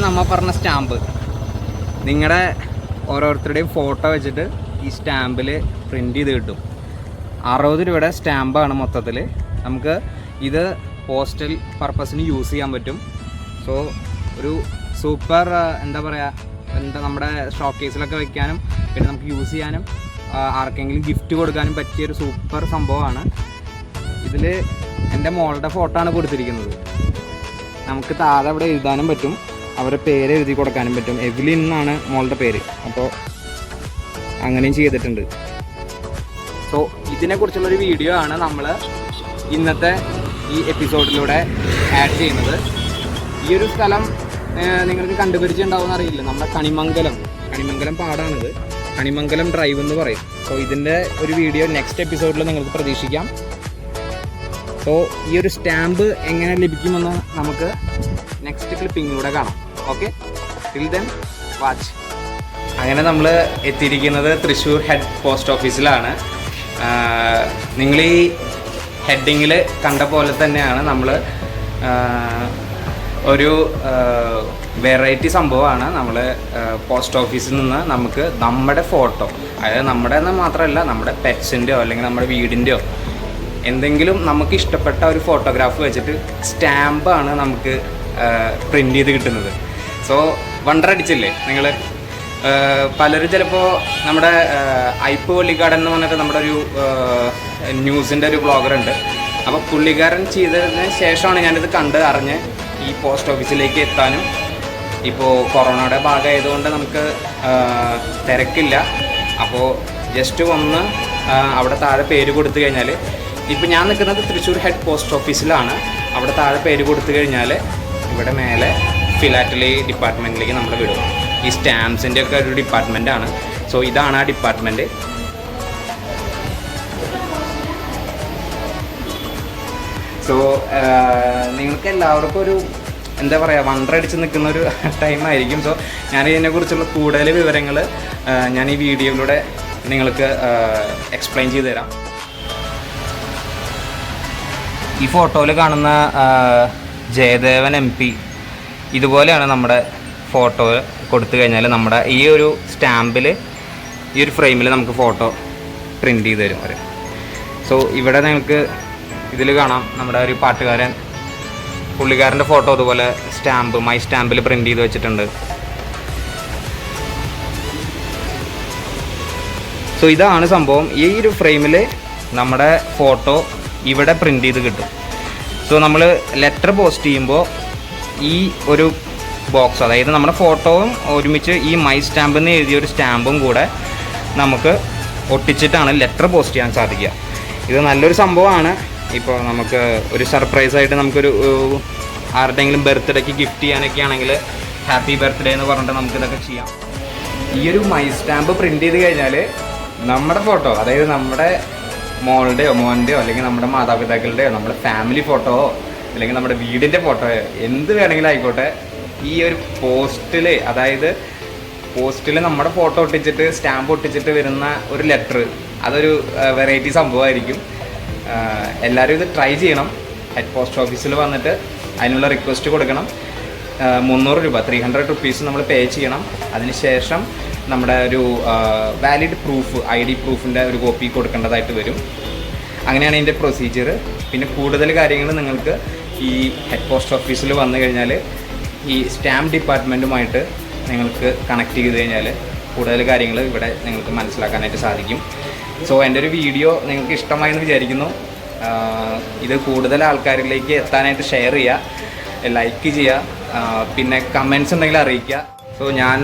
നമ്മൾ പറഞ്ഞ സ്റ്റാമ്പ് നിങ്ങളുടെ ഓരോരുത്തരുടെയും ഫോട്ടോ വെച്ചിട്ട് ഈ സ്റ്റാമ്പിൽ പ്രിൻ്റ് ചെയ്ത് കിട്ടും. 60 രൂപയുടെ സ്റ്റാമ്പാണ് മൊത്തത്തിൽ. നമുക്ക് ഇത് പോസ്റ്റൽ പർപ്പസിന് യൂസ് ചെയ്യാൻ പറ്റും. സോ ഒരു സൂപ്പർ എന്താ പറയുക, നമ്മുടെ സ്റ്റോക്ക് കേസിലൊക്കെ വെക്കാനും പിന്നെ നമുക്ക് യൂസ് ചെയ്യാനും ആർക്കെങ്കിലും ഗിഫ്റ്റ് കൊടുക്കാനും പറ്റിയൊരു സൂപ്പർ സംഭവമാണ്. ഇതിൽ എൻ്റെ മോളുടെ ഫോട്ടോ ആണ് കൊടുത്തിരിക്കുന്നത്. നമുക്ക് താഴെ അവിടെ എഴുതാനും പറ്റും, അവരുടെ പേര് എഴുതി കൊടുക്കാനും പറ്റും. എവ്ലിൻ എന്നാണ് മോളുടെ പേര്. അപ്പോൾ അങ്ങനെയും ചെയ്തിട്ടുണ്ട്. സോ ഇതിനെക്കുറിച്ചുള്ളൊരു വീഡിയോ ആണ് നമ്മൾ ഇന്നത്തെ ഈ എപ്പിസോഡിലൂടെ ആഡ് ചെയ്യുന്നത്. ഈ ഒരു സ്ഥലം നിങ്ങൾക്ക് കണ്ടുപരിച്ചിട്ടുണ്ടാവുമെന്ന് അറിയില്ല. നമ്മുടെ കണിമംഗലം പാടാണിത്. കണിമംഗലം ഡ്രൈവ് എന്ന് പറയും. സോ ഇതിൻ്റെ ഒരു വീഡിയോ നെക്സ്റ്റ് എപ്പിസോഡിൽ നിങ്ങൾക്ക് പ്രതീക്ഷിക്കാം. സോ ഈ ഒരു സ്റ്റാമ്പ് എങ്ങനെ ലഭിക്കുമെന്ന് നമുക്ക് നെക്സ്റ്റ് ക്ലിപ്പിങ്ങിലൂടെ കാണാം. Okay, till then watch. അങ്ങനെ നമ്മൾ എത്തിയിരിക്കുന്നത് തൃശ്ശൂർ ഹെഡ് പോസ്റ്റ് ഓഫീസിലാണ്. നിങ്ങൾ ഈ ഹെഡിങ്ങിൽ കണ്ട പോലെ തന്നെയാണ് നമ്മൾ ഒരു വെറൈറ്റി സംഭവമാണ്. നമ്മൾ പോസ്റ്റ് ഓഫീസിൽ നിന്ന് നമുക്ക് നമ്മുടെ ഫോട്ടോ, അതായത് നമ്മുടെ എന്ന് മാത്രമല്ല നമ്മുടെ പെറ്റ്സിൻ്റെയോ അല്ലെങ്കിൽ നമ്മുടെ വീടിൻ്റെയോ എന്തെങ്കിലും നമുക്ക് ഇഷ്ടപ്പെട്ട ഒരു ഫോട്ടോഗ്രാഫ് വെച്ചിട്ട് സ്റ്റാമ്പാണ് നമുക്ക് പ്രിൻ്റ് ചെയ്ത് കിട്ടുന്നത്. സോ വണ്ടറടിച്ചില്ലേ നിങ്ങൾ? പലരും ചിലപ്പോൾ നമ്മുടെ ഐപ്പ് പുള്ളിക്കാടൻ എന്ന് പറഞ്ഞിട്ട് നമ്മുടെ ഒരു ന്യൂസിൻ്റെ ഒരു ബ്ലോഗറുണ്ട്. അപ്പോൾ പുള്ളിക്കാരൻ ചെയ്തതിന് ശേഷമാണ് ഞാനിത് കണ്ട് അറിഞ്ഞ് ഈ പോസ്റ്റ് ഓഫീസിലേക്ക് എത്താനും. ഇപ്പോൾ കൊറോണയുടെ ഭാഗമായതുകൊണ്ട് നമുക്ക് തിരക്കില്ല. അപ്പോൾ ജസ്റ്റ് വന്ന് അവിടെ താഴെ പേര് കൊടുത്തു കഴിഞ്ഞാൽ, ഇപ്പോൾ ഞാൻ നിൽക്കുന്നത് തൃശ്ശൂർ ഹെഡ് പോസ്റ്റ് ഓഫീസിലാണ്. അവിടെ താഴെ പേര് കൊടുത്തു കഴിഞ്ഞാൽ ഇവിടെ മേലെ ഫിലാറ്റലി ഡിപ്പാർട്ട്മെൻറ്റിലേക്ക് നമ്മൾ വിടും. ഈ സ്റ്റാമ്പ്സിൻ്റെ ഒക്കെ ഒരു ഡിപ്പാർട്ട്മെൻറ്റാണ്. സോ ഇതാണ് ആ ഡിപ്പാർട്ട്മെൻറ്റ്. സോ നിങ്ങൾക്ക് എല്ലാവർക്കും ഒരു എന്താ പറയുക, വണ്ടറടിച്ച് നിൽക്കുന്ന ഒരു ടൈമായിരിക്കും. സോ ഞാൻ ഇതിനെക്കുറിച്ചുള്ള കൂടുതൽ വിവരങ്ങൾ ഞാൻ ഈ വീഡിയോയിലൂടെ നിങ്ങൾക്ക് എക്സ്പ്ലെയിൻ ചെയ്തു തരാം. ഈ ഫോട്ടോയിൽ കാണുന്ന ജയദേവൻ MP ഇതുപോലെയാണ് നമ്മുടെ ഫോട്ടോ കൊടുത്തു കഴിഞ്ഞാൽ നമ്മുടെ ഈ ഒരു സ്റ്റാമ്പിൽ, ഈ ഒരു ഫ്രെയിമിൽ നമുക്ക് ഫോട്ടോ പ്രിൻ്റ് ചെയ്ത് തരും അവർ. സോ ഇവിടെ നിങ്ങൾക്ക് ഇതിൽ കാണാം നമ്മുടെ ഒരു പാട്ടുകാരൻ, പുള്ളിക്കാരൻ്റെ ഫോട്ടോ അതുപോലെ സ്റ്റാമ്പ് മൈ സ്റ്റാമ്പിൽ പ്രിൻ്റ് ചെയ്ത് വെച്ചിട്ടുണ്ട്. സോ ഇതാണ് സംഭവം. ഈ ഒരു ഫ്രെയിമിൽ നമ്മുടെ ഫോട്ടോ ഇവിടെ പ്രിൻ്റ് ചെയ്ത് കിട്ടും. സോ നമ്മൾ ലെറ്റർ പോസ്റ്റ് ചെയ്യുമ്പോൾ ഈ ഒരു ബോക്സ്, അതായത് നമ്മുടെ ഫോട്ടോയും ഒരുമിച്ച് ഈ മൈ സ്റ്റാമ്പ് എന്ന് എഴുതിയൊരു സ്റ്റാമ്പും കൂടെ നമുക്ക് ഒട്ടിച്ചിട്ടാണ് ലെറ്റർ പോസ്റ്റ് ചെയ്യാൻ സാധിക്കുക. ഇത് നല്ലൊരു സംഭവമാണ്. ഇപ്പോൾ നമുക്ക് ഒരു സർപ്രൈസായിട്ട് നമുക്കൊരു ആരുടെയെങ്കിലും ബർത്ത്ഡേക്ക് ഗിഫ്റ്റ് ചെയ്യാനൊക്കെ ആണെങ്കിൽ ഹാപ്പി ബർത്ത്ഡേ എന്ന് പറഞ്ഞിട്ട് നമുക്കിതൊക്കെ ചെയ്യാം. ഈ ഒരു മൈ സ്റ്റാമ്പ് പ്രിൻ്റ് ചെയ്ത് കഴിഞ്ഞാൽ നമ്മുടെ ഫോട്ടോ, അതായത് നമ്മുടെ മോളുടെയോ മോൻ്റെയോ അല്ലെങ്കിൽ നമ്മുടെ മാതാപിതാക്കളുടെയോ നമ്മുടെ ഫാമിലി ഫോട്ടോയോ അല്ലെങ്കിൽ നമ്മുടെ വീടിൻ്റെ ഫോട്ടോയോ എന്ത് വേണമെങ്കിലും ആയിക്കോട്ടെ, ഈ ഒരു പോസ്റ്റിൽ, അതായത് പോസ്റ്റിൽ നമ്മുടെ ഫോട്ടോ ഒട്ടിച്ചിട്ട് സ്റ്റാമ്പ് ഒട്ടിച്ചിട്ട് വരുന്ന ഒരു ലെറ്റർ, അതൊരു വെറൈറ്റി സംഭവമായിരിക്കും. എല്ലാവരും ഇത് ട്രൈ ചെയ്യണം. ഹെഡ് പോസ്റ്റ് ഓഫീസിൽ വന്നിട്ട് അതിനുള്ള റിക്വസ്റ്റ് കൊടുക്കണം. 300 രൂപ, 300 rupees നമ്മൾ പേ ചെയ്യണം. അതിനുശേഷം നമ്മുടെ ഒരു വാലിഡ് പ്രൂഫ്, ID പ്രൂഫിൻ്റെ ഒരു കോപ്പി കൊടുക്കേണ്ടതായിട്ട് വരും. അങ്ങനെയാണ് ഇതിൻ്റെ പ്രൊസീജിയർ. പിന്നെ കൂടുതൽ കാര്യങ്ങൾ നിങ്ങൾക്ക് ഈ ഹെഡ് പോസ്റ്റ് ഓഫീസിൽ വന്നു കഴിഞ്ഞാൽ ഈ സ്റ്റാമ്പ് ഡിപ്പാർട്ട്മെൻറ്റുമായിട്ട് നിങ്ങൾക്ക് കണക്ട് ചെയ്ത് കഴിഞ്ഞാൽ കൂടുതൽ കാര്യങ്ങൾ ഇവിടെ നിങ്ങൾക്ക് മനസ്സിലാക്കാനായിട്ട് സാധിക്കും. സോ എൻ്റെ ഒരു വീഡിയോ നിങ്ങൾക്ക് ഇഷ്ടമായെന്ന് വിചാരിക്കുന്നു. ഇത് കൂടുതൽ ആൾക്കാരിലേക്ക് എത്താനായിട്ട് ഷെയർ ചെയ്യുക, ലൈക്ക് ചെയ്യുക, പിന്നെ കമൻറ്റ്സ് ഉണ്ടെങ്കിൽ അറിയിക്കുക. സോ ഞാൻ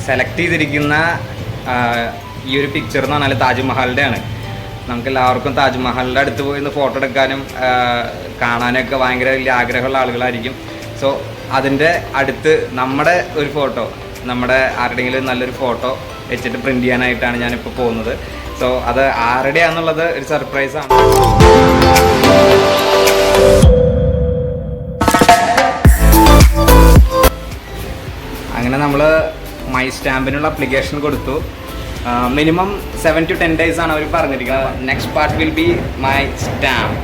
സെലക്ട് ചെയ്തിരിക്കുന്ന ഈ ഒരു പിക്ചർ എന്ന് പറഞ്ഞാൽ താജ്മഹലിൻ്റെ ആണ്. നമുക്ക് എല്ലാവർക്കും താജ്മഹലിൻ്റെ അടുത്ത് പോയി ഫോട്ടോ എടുക്കാനും കാണാനൊക്കെ ഭയങ്കര വലിയ ആഗ്രഹമുള്ള ആളുകളായിരിക്കും. സോ അതിൻ്റെ അടുത്ത് നമ്മുടെ ഒരു ഫോട്ടോ, നമ്മുടെ ആരുടെയെങ്കിലും നല്ലൊരു ഫോട്ടോ വെച്ചിട്ട് പ്രിൻ്റ് ചെയ്യാനായിട്ടാണ് ഞാനിപ്പോൾ പോകുന്നത്. സോ അത് ആരുടെയാണെന്നുള്ളത് ഒരു സർപ്രൈസാണ്. അങ്ങനെ നമ്മൾ മൈ സ്റ്റാമ്പിനുള്ള അപ്ലിക്കേഷൻ കൊടുത്തു. മിനിമം 7 to 10 days ആണ് അവർ പറഞ്ഞിരിക്കുന്നത്. Next part will be my stamp.